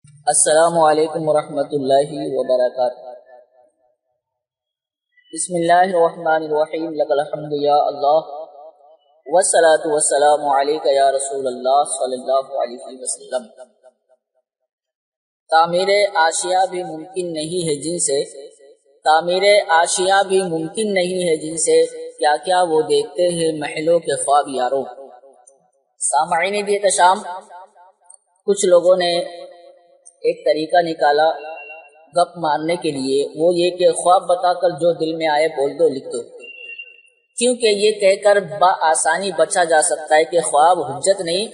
السلام علیکم ورحمۃ اللہ وبرکاتہ۔ بسم اللہ الرحمن الرحیم، لک الحمد یا اللہ والصلاة والسلام علیک یا رسول اللہ صلی اللہ علیہ وسلم۔ تعمیر آشیاء بھی ممکن نہیں ہے جن سے کیا کیا وہ دیکھتے ہیں محلوں کے خواب یاروں۔ سامعین دی تشام، کچھ لوگوں نے ایک طریقہ نکالا گپ مارنے کے لیے، وہ یہ کہ خواب بتا کر جو دل میں آئے بول دو، لکھ دو، کیونکہ یہ کہہ کر بآسانی بچا جا سکتا ہے کہ خواب حجت نہیں،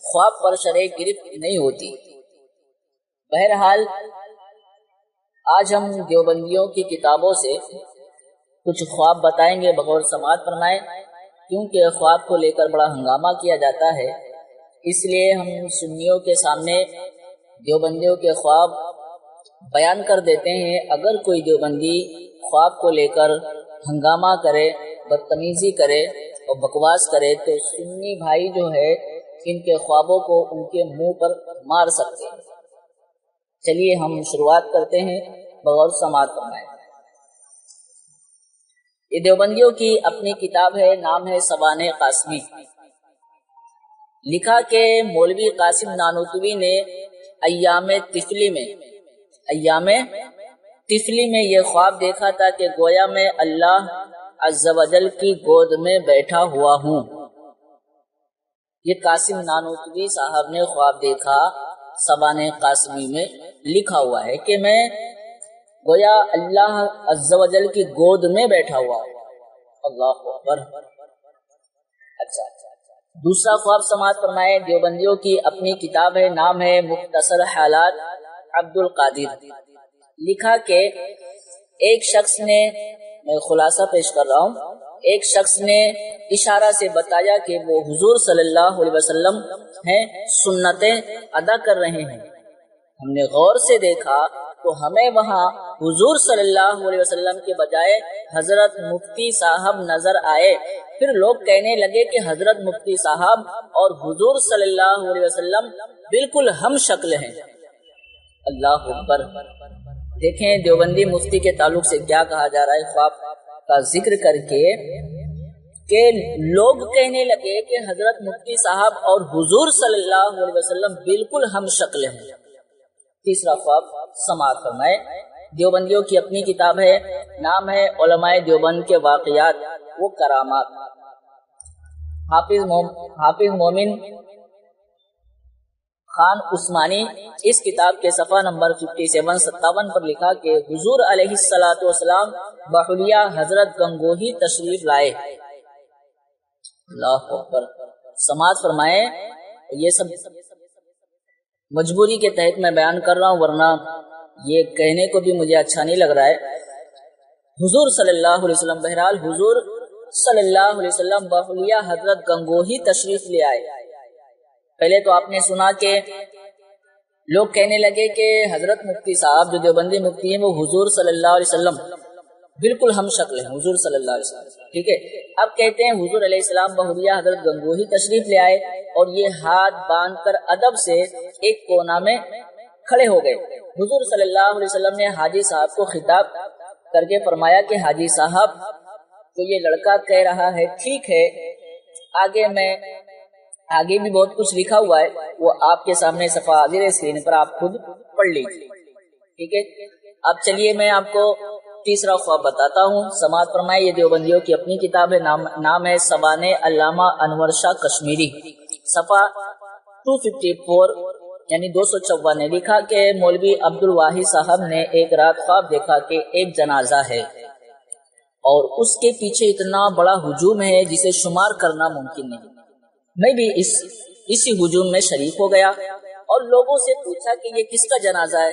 خواب پر شرع گرفت نہیں ہوتی۔ بہرحال آج ہم دیوبندیوں کی کتابوں سے کچھ خواب بتائیں گے، بغور سماعت فرمائیں، کیونکہ خواب کو لے کر بڑا ہنگامہ کیا جاتا ہے، اس لیے ہم سنیوں کے سامنے دیوبندیوں کے خواب بیان کر دیتے ہیں۔ اگر کوئی دیوبندی خواب کو لے کر ہنگامہ کرے، بدتمیزی کرے اور بکواس کرے تو سنی بھائی جو ہے ان کے خوابوں کو ان کے منہ پر مار سکتے ہیں۔ چلیے ہم شروعات کرتے ہیں، بغور سماعت فرمائیں۔ یہ دیوبندیوں کی اپنی کتاب ہے، نام ہے سوانح قاسمی۔ لکھا کہ مولوی قاسم نانوتوی نے ایام طفلی میں یہ خواب دیکھا تھا کہ گویا میں اللہ عز و جل کی گود میں بیٹھا ہوا ہوں۔ یہ قاسم نانوتوی صاحب نے خواب دیکھا، سوانح قاسمی میں لکھا ہوا ہے کہ میں گویا اللہ عز و جل کی گود میں بیٹھا ہوا ہوں۔ اللہ اکبر۔ اچھا، دوسرا خواب سماعت فرمائے۔ دیوبندیوں کی اپنی کتاب ہے، نام ہے مختصر حالات عبد القادر۔ لکھا کہ ایک شخص نے، میں خلاصہ پیش کر رہا ہوں، ایک شخص نے اشارہ سے بتایا کہ وہ حضور صلی اللہ علیہ وسلم ہیں، سنتیں ادا کر رہے ہیں۔ ہم نے غور سے دیکھا تو ہمیں وہاں حضور صلی اللہ علیہ وسلم کے بجائے حضرت مفتی صاحب نظر آئے۔ پھر لوگ کہنے لگے کہ حضرت مفتی صاحب اور حضور صلی اللہ علیہ وسلم بالکل ہم شکل ہیں۔ اللہ اکبر۔ دیکھیں دیوبندی مفتی کے تعلق سے کیا کہا جا رہا ہے، خواب کا ذکر کر کے کہ لوگ کہنے لگے کہ حضرت مفتی صاحب اور حضور صلی اللہ علیہ وسلم بالکل ہم شکل ہیں۔ تیسرا خواب سماعت فرمائے۔ دیوبندیوں کی اپنی کتاب ہے، نام ہے علماء دیوبند کے واقعات و کرامات۔ حافظ مومن خان عثمانی اس کتاب کے صفحہ نمبر 57 پر لکھا کہ حضور علیہ الصلوۃ والسلام بحلیہ حضرت گنگوہی تشریف لائے۔ اللہ اکبر۔ سماعت فرمائے۔ یہ سب مجبوری کے تحت میں بیان کر رہا ہوں، ورنہ یہ کہنے کو بھی مجھے اچھا نہیں لگ رہا ہے۔ حضور صلی اللہ علیہ وسلم، بہرحال حضور صلی اللہ علیہ وسلم بحلیہ حضرت گنگوہی تشریف لے آئے۔ پہلے تو آپ نے سنا کہ لوگ کہنے لگے کہ حضرت مفتی صاحب جو دیوبندی مفتی ہیں وہ حضور صلی اللہ علیہ وسلم بالکل ہم شکل ہیں، حضور صلی اللہ علیہ وسلم، ٹھیک ہے۔ اب کہتے ہیں حضور علیہ السلام بحلیہ حضرت گنگوہی تشریف لے آئے اور یہ ہاتھ باندھ کر ادب سے ایک کونا میں کھڑے ہو گئے۔ حضور صلی اللہ علیہ وسلم نے حاجی صاحب کو خطاب کر کے فرمایا کہ حاجی صاحب تو یہ لڑکا کہہ رہا ہے ٹھیک ہے، آگے بھی بہت کچھ لکھا ہوا ہے، وہ آپ کے سامنے صفحہ حاضر ہے، اسکرین پر آپ خود پڑھ لیجیے، ٹھیک ہے۔ اب چلیے میں آپ کو تیسرا خواب بتاتا ہوں، سماعت فرمائے۔ یہ دیوبندیوں کی اپنی کتاب ہے، نام ہے سوانح علامہ انور شاہ کشمیری، صفحہ 254 یعنی 254 نے لکھا کہ مولوی عبد الواحد صاحب نے ایک رات خواب دیکھا کہ ایک جنازہ ہے اور اس کے پیچھے اتنا بڑا ہجوم ہے جسے شمار کرنا ممکن نہیں۔ میں بھی اسی ہجوم میں شریک ہو گیا اور لوگوں سے پوچھا کہ یہ کس کا جنازہ ہے۔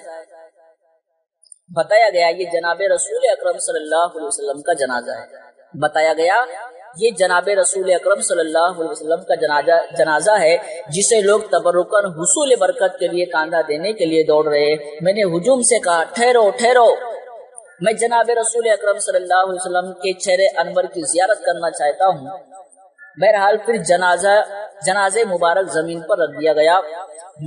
بتایا گیا یہ جناب رسول اکرم صلی اللہ علیہ وسلم کا جنازہ ہے۔ بتایا گیا یہ جناب رسول اکرم صلی اللہ علیہ وسلم کا جنازہ ہے جسے لوگ تبرکاً حصول برکت کے لیے کاندھا دینے کے لیے دوڑ رہے۔ میں نے ہجوم سے کہا ٹھہرو ٹھہرو، میں جناب رسول اکرم صلی اللہ علیہ وسلم کے چہرے انور کی زیارت کرنا چاہتا ہوں۔ बहरहाल फिर जनाजे मुबारक जमीन पर रख दिया गया।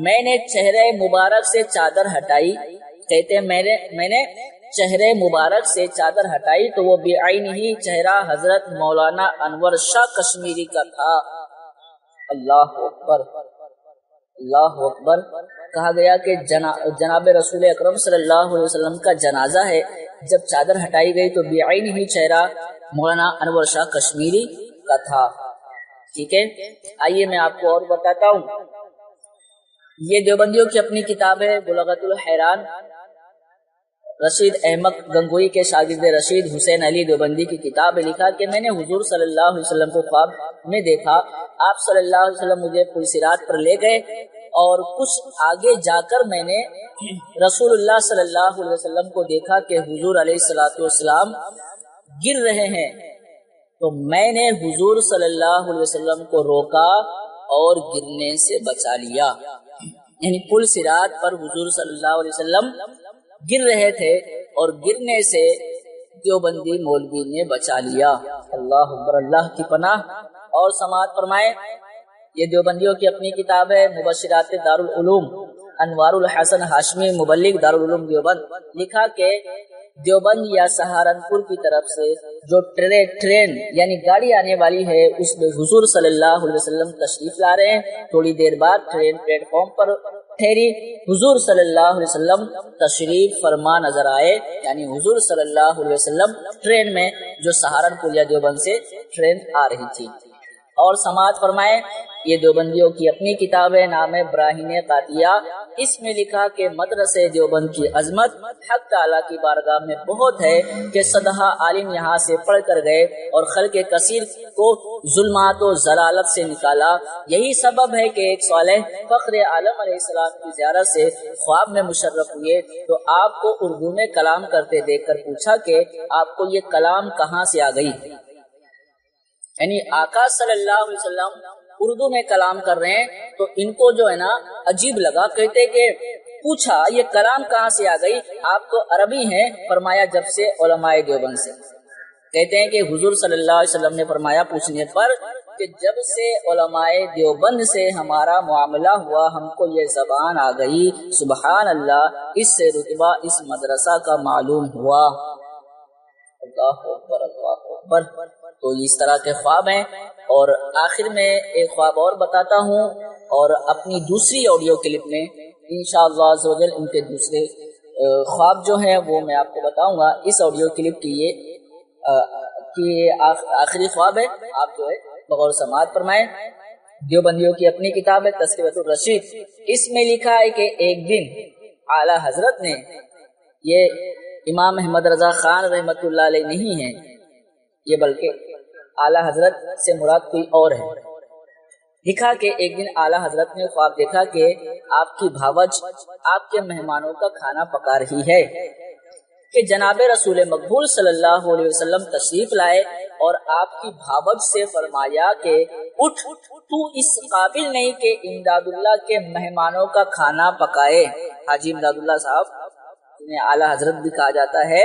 मैंने चेहरे मुबारक से चादर हटाई, कहते हैं मैंने चेहरे मुबारक से चादर हटाई तो वो बेआईन ही चेहरा हजरत मौलाना अनवर शाह कश्मीरी का था। अल्लाह अकबर, अल्लाह अकबर। कहा गया कि जनाब रसूल अकरम सल्लल्लाहु अलैहि वसल्लम का जनाजा है। जब चादर हटाई गई तो बेआईन ही चेहरा मौलाना अनवर शाह कश्मीरी का था। ठीक है, आइए मैं आपको और बताता हूँ। ये देवबंदियों की अपनी किताब है बुलगतुल हैरान। रशीद अहमद गंगोई के शागिर्द रशीद हुसैन अली देवबंदी की किताब है। लिखा कि मैंने हुजूर सल्लल्लाहु अलैहि वसल्लम को ख्वाब में देखा। आप सल्लल्लाहु अलैहि वसल्लम मुझे पुलसिरात पर ले गए और कुछ आगे जाकर मैंने रसूलुल्लाह सल्लल्लाहु अलैहि वसल्लम को देखा कि हुजूर अलैहिस्सलातु वस्सलाम गिर रहे हैं। तो मैंने हुजूर सल्लल्लाहु अलैहि वसल्लम को रोका और गिरने से बचा लिया। यानी पुलसिरात पर हुजूर सल्लल्लाहु अलैहि वसल्लम गिर रहे थे और गिरने से देवबंदी मौलवी ने बचा लिया। अल्लाह अकबर, अल्लाह की पनाह और समाअत फरमाए। ये देवबंदियों की अपनी किताब है मुबश्शिरात दारुल उलूम, अनवारुल हसन हाशमी मुबल्लिग दारुल उलूम देवबंद। लिखा के देवबंद या सहारनपुर की तरफ से जो ट्रेन यानी गाड़ी आने वाली है उसमें हुजूर सल्लल्लाहु अलैहि वसल्लम तशरीफ ला रहे हैं। थोड़ी देर बाद ट्रेन प्लेटफॉर्म पर ठहरी। हुजूर सल्लल्लाहु अलैहि वसल्लम तशरीफ फरमा नजर आए, यानी हुजूर सल्लल्लाहु अलैहि वसल्लम ट्रेन में जो सहारनपुर या देवबंद से ट्रेन आ रही थी। और समाअत फरमाए। ये देवबंदियों की अपनी किताब है, नाम है ब्राहीन कातिया। इसमें लिखा कि मदरसे देवबंद की अजमत हक ताला की बारगाह में बहुत है कि सदहा आलिम यहाँ से पढ़ कर गए और खल्के कसीर को जुल्मात और जलालत से निकाला। यही सबब है कि एक सालेह फख्र आलम अलैहिस्सलाम की ज़ियारत से ख्वाब में मुशर्रफ हुए तो आपको उर्दू में कलाम करते देखकर पूछा कि आपको ये कलाम कहाँ से आ गई। यानी आका सल्लल्लाहु अलैहि वसल्लम उर्दू में कलाम कर रहे हैं तो इनको जो है ना अजीब लगा। कहते कि पूछा ये कलाम कहाँ से आ गई, आप तो अरबी हैं। फरमाया जब से उलमाए देवबंद से। कहते हैं कि हुजूर सल्लल्लाहु अलैहि वसल्लम ने फरमाया पूछने पर कि जब से उलमाए देवबंद से हमारा मुआमला हुआ हमको ये ज़बान आ गई। सुबहान अल्लाह, इससे रुतबा इस मदरसा का मालूम हुआ। अल्लाह अकबर, अल्लाह अकबर। तो इस तरह के ख्वाब हैं। और आखिर में एक ख्वाब और बताता हूँ और अपनी दूसरी ऑडियो क्लिप में इंशाअल्लाह अज़्ज़ व जल उनके दूसरे ख्वाब जो हैं वो मैं आपको बताऊंगा। इस ऑडियो क्लिप की ये आखिरी ख्वाब है। आप जो है बगौर समाअत फरमाएं। देवबंदियों की अपनी किताब है तस्किरतुर रशीद। इसमें लिखा है कि एक दिन आला हजरत ने, ये इमाम अहमद रजा खान रहमतुल्लाह अलैह नहीं है ये, बल्कि आला हजरत से मुराद कोई और है। लिखा कि एक दिन आला हजरत ने ख्वाब देखा कि आपकी भावज आपके मेहमानों का खाना पका रही है कि जनाब रसूल मकबूल सल्लल्लाहु अलैहि वसल्लम तशरीफ लाए और आपकी भावज से फरमाया कि उठ, तू इस काबिल नहीं कि इमदादुल्लाह के मेहमानों का खाना पकाए। हाजी इमदादुल्लाह साहब ने आला हजरत भी कहा जाता है।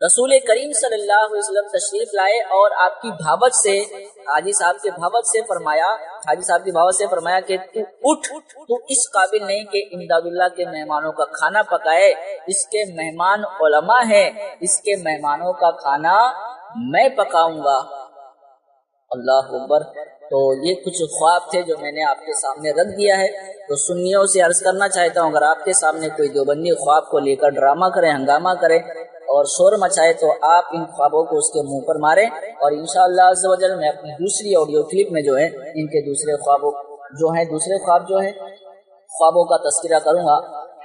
रसूल करीम सल्लल्लाहु अलैहि वसल्लम तशरीफ लाए और आपकी भावज से, हाजी साहब की भावज से फरमाया कि तू उठ, तू इस काबिल नहीं कि इमदादुल्लाह के मेहमानों का खाना पकाए। इसके मेहमान उलमा है, इसके मेहमानों का खाना मैं पकाऊंगा। अल्लाह अकबर। तो ये कुछ ख्वाब थे जो मैंने आपके सामने रख दिया है। तो सुन्नियों से अर्ज करना चाहता हूँ, अगर आपके सामने कोई देवबंदी ख्वाब को लेकर ड्रामा करे, हंगामा करे और शोर मचाए तो आप इन ख्वाबों को उसके मुंह पर मारें। और इंशाअल्लाह अज़्ज़ व जल मैं अपनी दूसरी ऑडियो क्लिप में जो है इनके दूसरे ख्वाब जो है ख्वाबों का तस्करा करूँगा।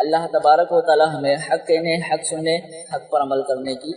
अल्लाह तबारक व तआला हमें हक कहने, हक सुनने, हक पर अमल करने की